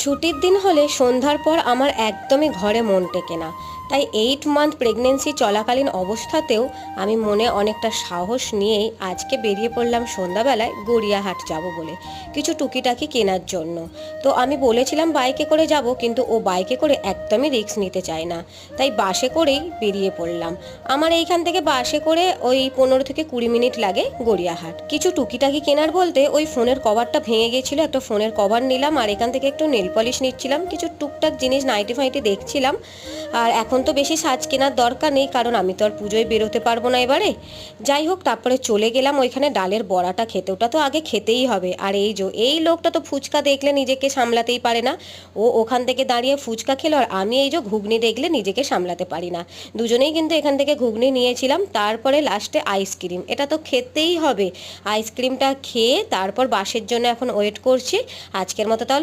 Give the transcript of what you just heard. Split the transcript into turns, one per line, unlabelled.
ছুটির দিন হলে সন্ধ্যার পর আমার একদমই ঘরে মন টেকে না। তাই 8 মান্থ প্রেগনেন্সি চলাকালীন অবস্থাতেও আমি মনে অনেকটা সাহস নিয়েই আজকে বেরিয়ে পড়লাম সন্ধ্যাবেলায় গড়িয়াহাট যাব বলে কিছু টুকিটাকি কেনার জন্য। তো আমি বলেছিলাম বাইকে করে যাব, কিন্তু ও বাইকে করে একদমই রিস্ক নিতে চায় না, তাই বাসে করেই বেরিয়ে পড়লাম। আমার এইখান থেকে বাসে করে ওই 15 থেকে 20 মিনিট লাগে গড়িয়াহাট। কিছু টুকিটাকি কেনার বলতে ওই ফোনের কভারটা ভেঙে গেছিলো, একটা ফোনের কভার নিলাম, আর এখান থেকে একটু নেল পলিশ নিচ্ছিলাম, কিছু টুকটাক জিনিস নাইটি ফাইটি দেখছিলাম। আর এখন তো বেশি সাজ কেনার দরকার নেই, কারণ আমি তো আর পুজোয় বেরোতে পারবো না এবারে। যাই হোক, তারপরে চলে গেলাম ওইখানে ডালের বড়াটা খেতে। ওটা তো আগে খেতেই হবে। আর এই লোকটা তো ফুচকা দেখলে নিজেকে সামলাতেই পারে না। ও ওখান থেকে দাঁড়িয়ে ফুচকা খেলো, আর আমি ঘুগনি দেখলে নিজেকে সামলাতে পারি না। দুজনেই কিন্তু এখান থেকে ঘুগনি নিয়েছিলাম। তারপরে লাস্টে আইসক্রিম, এটা তো খেতেই হবে। আইসক্রিমটা খেয়ে তারপর বাসের জন্য এখন ওয়েট করছি। আজকের মতো তাহলে